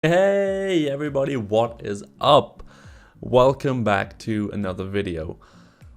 Hey everybody, what is up? Welcome back to another video.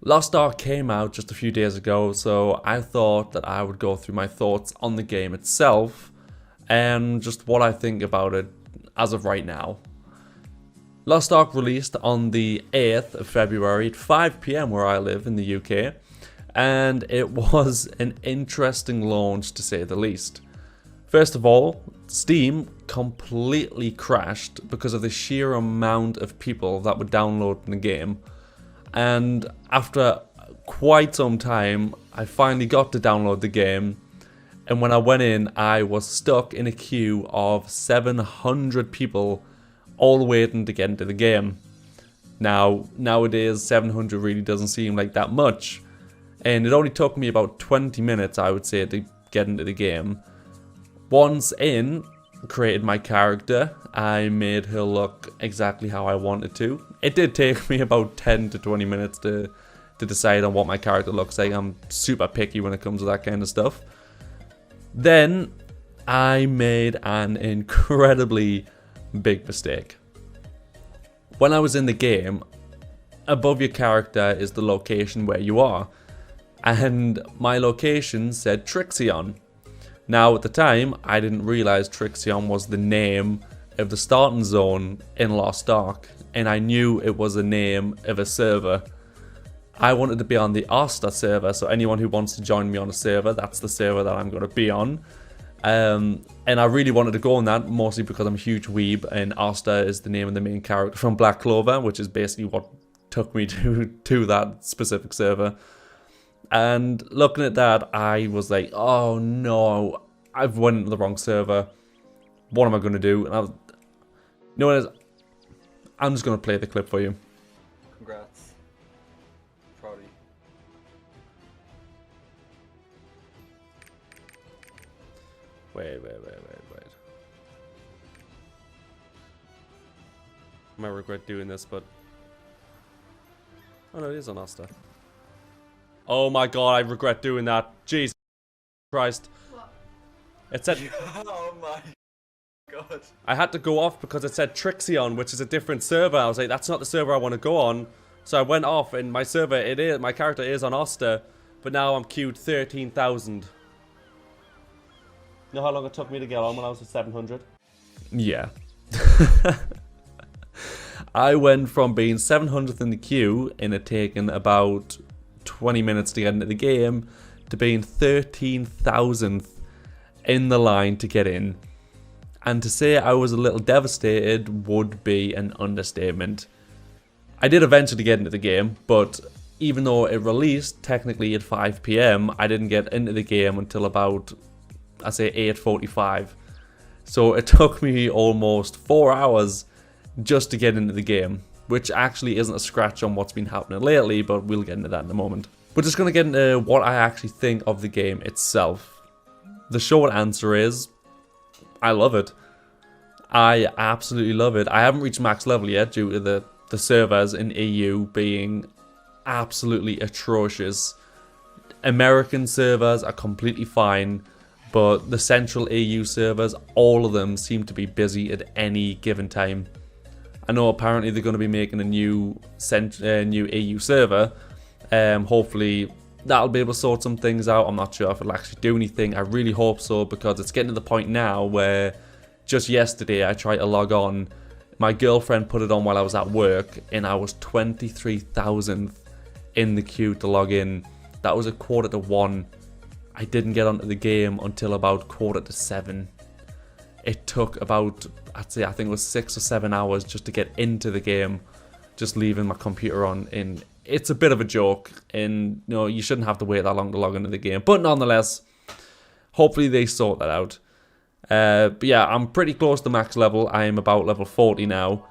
Lost Ark came out just a few days ago, so I thought that I would go through my thoughts on the game itself and just what I think about it as of right now. Lost Ark released on the 8th of February at 5 PM where I live in the UK, and it was an interesting launch to say the least. First of all, Steam completely crashed because of the sheer amount of people that were downloading the game. And after quite some time, I finally got to download the game. And when I went in, I was stuck in a queue of 700 people all waiting to get into the game. Now, nowadays, 700 really doesn't seem like that much. And it only took me about 20 minutes, I would say, to get into the game. Once in, created my character. I made her look exactly how I wanted to. It did take me about 10 to 20 minutes to decide on what my character looks like. I'm super picky when it comes to that kind of stuff. Then I made an incredibly big mistake. When I was in the game, above your character is the location where you are. And my location said Trixion. Now, at the time, I didn't realize Trixion was the name of the starting zone in Lost Ark, and I knew it was the name of a server. I wanted to be on the Asta server, so anyone who wants to join me on a server, that's the server that I'm going to be on. And I really wanted to go on that, mostly because I'm a huge weeb, and Asta is the name of the main character from Black Clover, which is basically what took me to that specific server. And looking at that, I was like, oh no, I've went into the wrong server. What am I going to do? And you know what it is? I'm just going to play the clip for you. Congrats. Proud of you. Wait. I might regret doing this, but... Oh no, it is on Asta. Oh my god, I regret doing that. Jesus Christ. What? It said... Oh my god. I had to go off because it said Trixion, which is a different server. I was like, that's not the server I want to go on. So I went off, and my server, my character is on Asta, but now I'm queued 13,000. You know how long it took me to get on when I was at 700? Yeah. I went from being 700th in the queue, and it taken about 20 minutes to get into the game, to being 13,000th in the line to get in. And to say I was a little devastated would be an understatement. I did eventually get into the game, but even though it released technically at 5 PM, I didn't get into the game until about, I say 8:45. So it took me almost 4 hours just to get into the game, which actually isn't a scratch on what's been happening lately, but we'll get into that in a moment. We're just going to get into what I actually think of the game itself. The short answer is, I love it. I absolutely love it. I haven't reached max level yet due to the servers in EU being absolutely atrocious. American servers are completely fine, but the central EU servers, all of them seem to be busy at any given time. I know apparently they're going to be making a new EU server. Hopefully that'll be able to sort some things out. I'm not sure if it'll actually do anything. I really hope so, because it's getting to the point now where just yesterday I tried to log on. My girlfriend put it on while I was at work, and I was 23,000th in the queue to log in. That was at 1:45. I didn't get onto the game until about 7:15. It took about, I think it was 6 or 7 hours just to get into the game, just leaving my computer on. And it's a bit of a joke, and you know, you shouldn't have to wait that long to log into the game. But nonetheless, hopefully they sort that out. But yeah, I'm pretty close to max level. I am about level 40 now.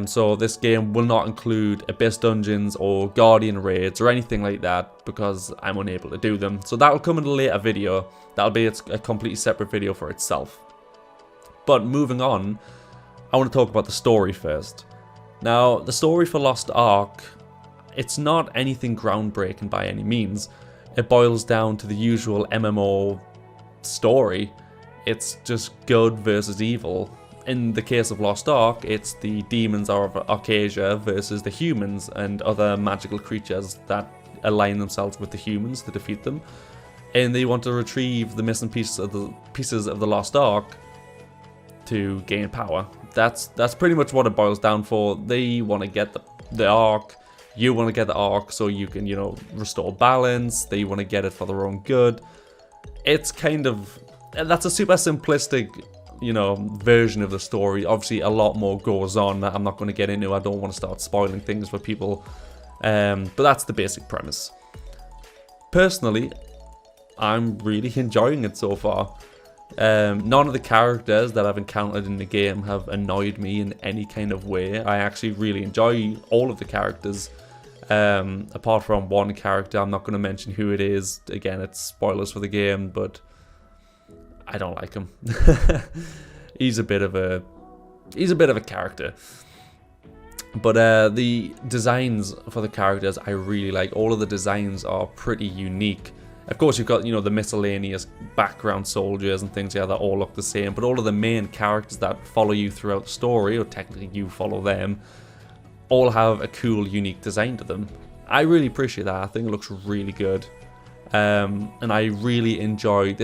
So this game will not include Abyss Dungeons or Guardian Raids or anything like that, because I'm unable to do them. So that will come in a later video. That'll be a completely separate video for itself. But moving on, I want to talk about the story first. Now, the story for Lost Ark, it's not anything groundbreaking by any means. It boils down to the usual MMO story. It's just good versus evil. in the case of Lost Ark, it's the demons of Arcasia versus the humans and other magical creatures that align themselves with the humans to defeat them. And they want to retrieve the missing pieces of the Lost Ark to gain power. That's pretty much what it boils down for. They want to get the Ark. You want to get the Ark so you can, restore balance. They want to get it for their own good. It's kind of... That's a super simplistic, version of the story. Obviously, a lot more goes on that I'm not going to get into. I don't want to start spoiling things for people. But that's the basic premise. Personally, I'm really enjoying it so far. None of the characters that I've encountered in the game have annoyed me in any kind of way. I actually really enjoy all of the characters. Apart from one character, I'm not going to mention who it is. Again, it's spoilers for the game, but I don't like him. He's a bit of a character. But the designs for the characters I really like. All of the designs are pretty unique. Of course, you've got, the miscellaneous background soldiers and things that all look the same, but all of the main characters that follow you throughout the story, or technically you follow them, all have a cool, unique design to them. I really appreciate that. I think it looks really good. And I really enjoy...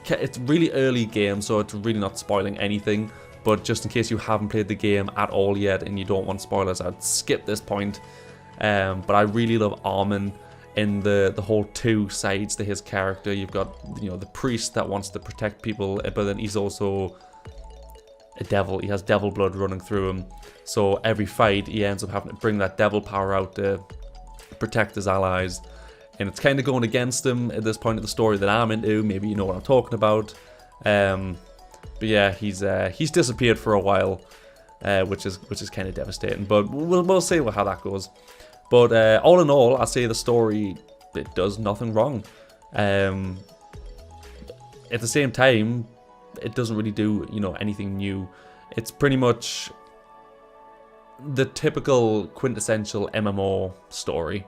It's really early game, so it's really not spoiling anything, but just in case you haven't played the game at all yet and you don't want spoilers, I'd skip this point. But I really love Armin. In the whole two sides to his character. You've got, the priest that wants to protect people, but then he's also a devil. He has devil blood running through him. So every fight, he ends up having to bring that devil power out to protect his allies. And it's kind of going against him at this point of the story that I'm into. Maybe you know what I'm talking about. But yeah, he's disappeared for a while, which is kind of devastating. But we'll see how that goes. But all in all, I say the story, it does nothing wrong. At the same time, it doesn't really do, anything new. It's pretty much the typical quintessential MMO story.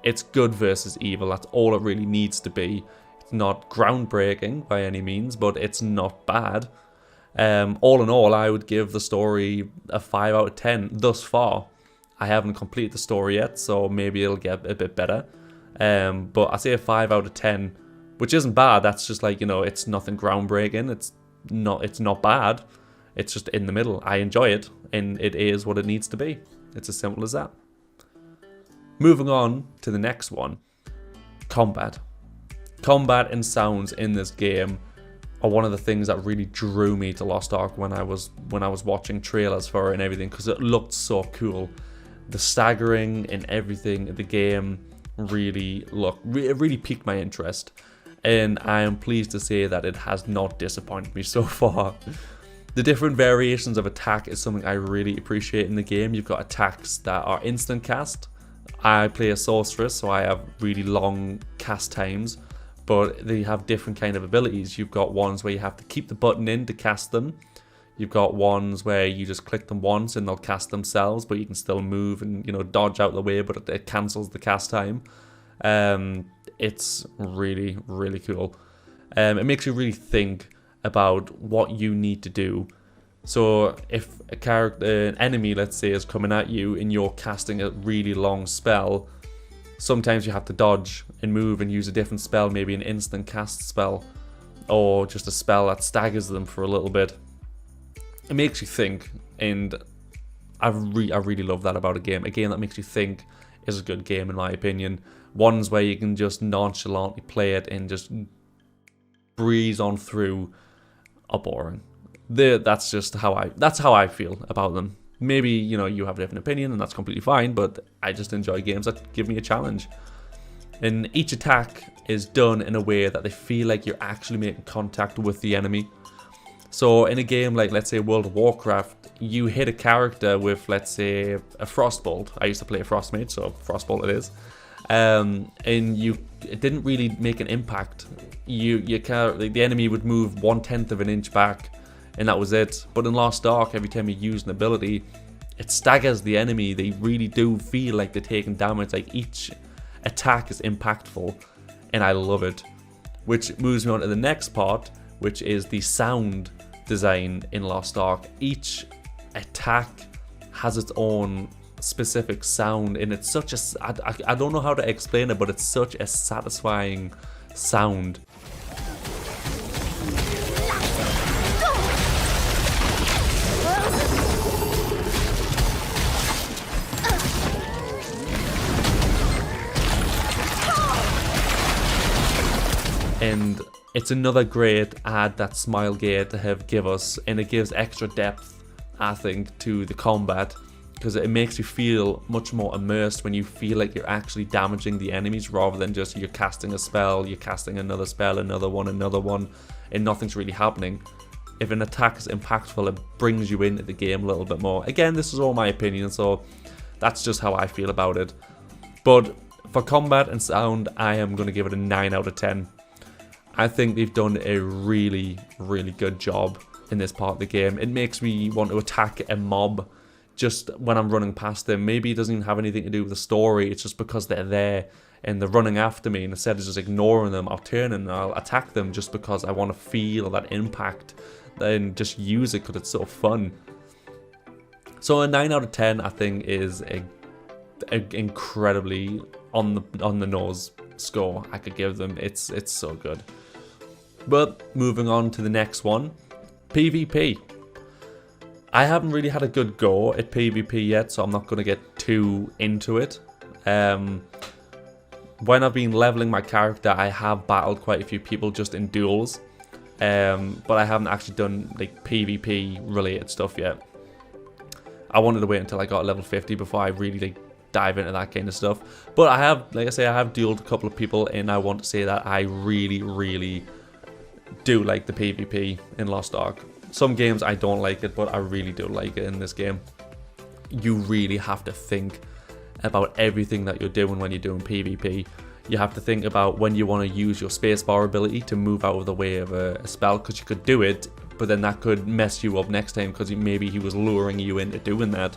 It's good versus evil. That's all it really needs to be. It's not groundbreaking by any means, but it's not bad. All in all, I would give the story a 5 out of 10 thus far. I haven't completed the story yet, so maybe it'll get a bit better. But I say a 5 out of 10, which isn't bad. That's just like, it's nothing groundbreaking. It's not bad. It's just in the middle. I enjoy it, and it is what it needs to be. It's as simple as that. Moving on to the next one. Combat. Combat and sounds in this game are one of the things that really drew me to Lost Ark when I was watching trailers for it and everything, because it looked so cool. The staggering and everything in the game really piqued my interest, and I am pleased to say that it has not disappointed me so far. The different variations of attack is something I really appreciate in the game. You've got attacks that are instant cast. I play a sorceress, so I have really long cast times, but they have different kind of abilities. You've got ones where you have to keep the button in to cast them. You've got ones where you just click them once and they'll cast themselves, but you can still move and, dodge out the way, but it cancels the cast time. It's really, really cool. It makes you really think about what you need to do. So if an enemy, let's say, is coming at you and you're casting a really long spell, sometimes you have to dodge and move and use a different spell, maybe an instant cast spell, or just a spell that staggers them for a little bit. It makes you think, and I really love that about a game. A game that makes you think is a good game, in my opinion. Ones where you can just nonchalantly play it and just breeze on through are boring. That's how I feel about them. Maybe, you have a different opinion, and that's completely fine, but I just enjoy games that give me a challenge. And each attack is done in a way that they feel like you're actually making contact with the enemy. So in a game like, let's say, World of Warcraft, you hit a character with, let's say, a Frostbolt. I used to play a Frostmage, so Frostbolt it is. And it didn't really make an impact. The enemy would move 1/10 of an inch back, and that was it. But in Lost Ark, every time you use an ability, it staggers the enemy. They really do feel like they're taking damage. Like, each attack is impactful, and I love it. Which moves me on to the next part, which is the sound design in Lost Ark. Each attack has its own specific sound, and it's such a, I don't know how to explain it, but it's such a satisfying sound. And it's another great add that Smilegate have give us, and it gives extra depth, I think, to the combat, because it makes you feel much more immersed when you feel like you're actually damaging the enemies rather than just you're casting a spell, you're casting another spell, another one, and nothing's really happening. If an attack is impactful, it brings you into the game a little bit more. Again, this is all my opinion, so that's just how I feel about it. But for combat and sound, I am going to give it a 9 out of 10. I think they've done a really, really good job in this part of the game. It makes me want to attack a mob just when I'm running past them. Maybe it doesn't even have anything to do with the story. It's just because they're there and they're running after me, and instead of just ignoring them, I'll turn and I'll attack them just because I want to feel that impact and just use it because it's so fun. So a 9 out of 10 I think is a incredibly on the nose score I could give them. It's so good. But moving on to the next one, PvP. I haven't really had a good go at PvP yet, so I'm not going to get too into it. When I've been leveling my character, I have battled quite a few people just in duels, but I haven't actually done like PvP related stuff yet. I wanted to wait until I got level 50 before I really like dive into that kind of stuff. But I have, like I say, I have dueled a couple of people, and I want to say that I really, really do like the PvP in Lost Ark. Some games I don't like it, but I really do like it in this game. You really have to think about everything that you're doing when you're doing PvP. You have to think about when you want to use your spacebar ability to move out of the way of a spell, because you could do it, but then that could mess you up next time because maybe he was luring you into doing that.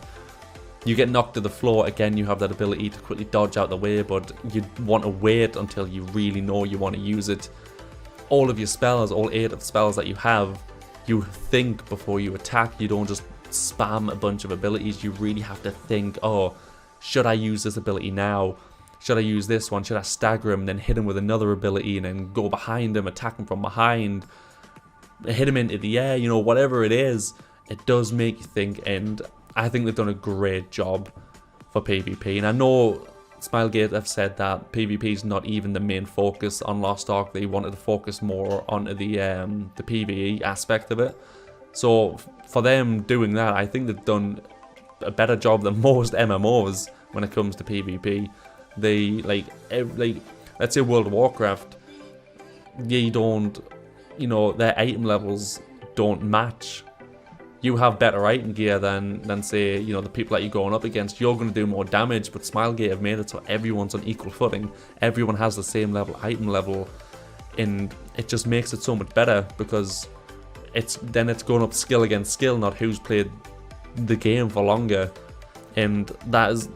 You get knocked to the floor, again you have that ability to quickly dodge out the way, but you want to wait until you really know you want to use it. All of your spells, all 8 of the spells that you have, you think before you attack. You don't just spam a bunch of abilities. You really have to think, oh, should I use this ability now? Should I use this one? Should I stagger him, then hit him with another ability, and then go behind him, attack him from behind, hit him into the air, you know, whatever it is. It does make you think, and I think they've done a great job for PvP. And I know Smilegate have said that PvP is not even the main focus on Lost Ark. They wanted to focus more onto the PvE aspect of it. So for them doing that, I think they've done a better job than most MMOs when it comes to PvP. They like let's say World of Warcraft. They don't, you know, their item levels don't match. You have better item gear than say, you know, the people that you're going up against. You're going to do more damage, but Smilegate have made it so everyone's on equal footing. Everyone has the same level, item level, and it just makes it so much better because it's going up skill against skill, not who's played the game for longer. And that is,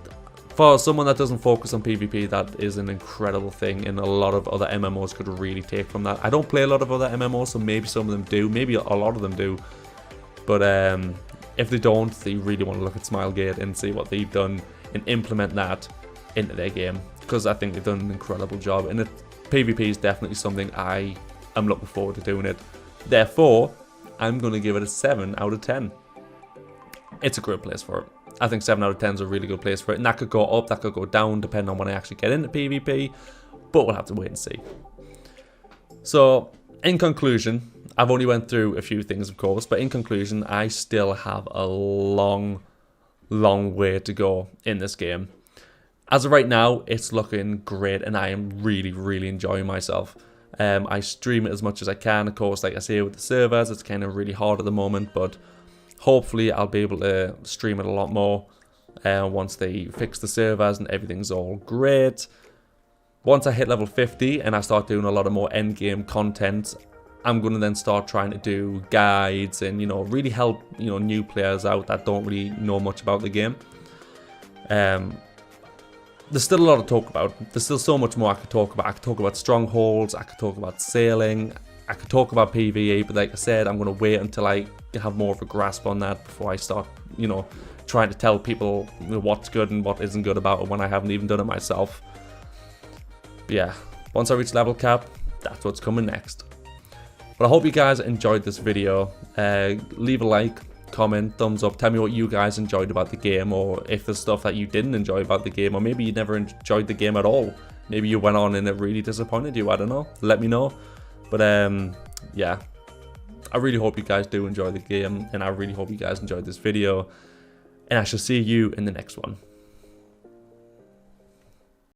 for someone that doesn't focus on PvP, that is an incredible thing, and a lot of other MMOs could really take from that. I don't play a lot of other MMOs, so maybe some of them do, maybe a lot of them do. But if they don't, they really want to look at Smilegate and see what they've done and implement that into their game, because I think they've done an incredible job. And PvP is definitely something I am looking forward to doing it. Therefore, I'm going to give it a 7 out of 10. It's a great place for it. I think 7 out of 10 is a really good place for it. And that could go up, that could go down, depending on when I actually get into PvP. But we'll have to wait and see. So, in conclusion, I've only went through a few things, of course, but in conclusion, I still have a long way to go in this game. As of right now, it's looking great, and I am really enjoying myself. I stream it as much as I can. Of course, like I say, with the servers, it's kind of really hard at the moment, but hopefully I'll be able to stream it a lot more once they fix the servers and everything's all great. Once I hit level 50 and I start doing a lot of more endgame content, I'm going to then start trying to do guides and, you know, really help, you know, new players out that don't really know much about the game. There's still a lot to talk about. There's still so much more I could talk about. I could talk about strongholds, I could talk about sailing, I could talk about PvE, but like I said, I'm going to wait until I have more of a grasp on that before I start, you know, trying to tell people what's good and what isn't good about it when I haven't even done it myself. But yeah, once I reach level cap, that's what's coming next. But I hope you guys enjoyed this video. Leave a like, comment, thumbs up, tell me what you guys enjoyed about the game, or if there's stuff that you didn't enjoy about the game, or maybe you never enjoyed the game at all. Maybe you went on and it really disappointed you, I don't know. Let me know. But yeah, I really hope you guys do enjoy the game, and I really hope you guys enjoyed this video, and I shall see you in the next one.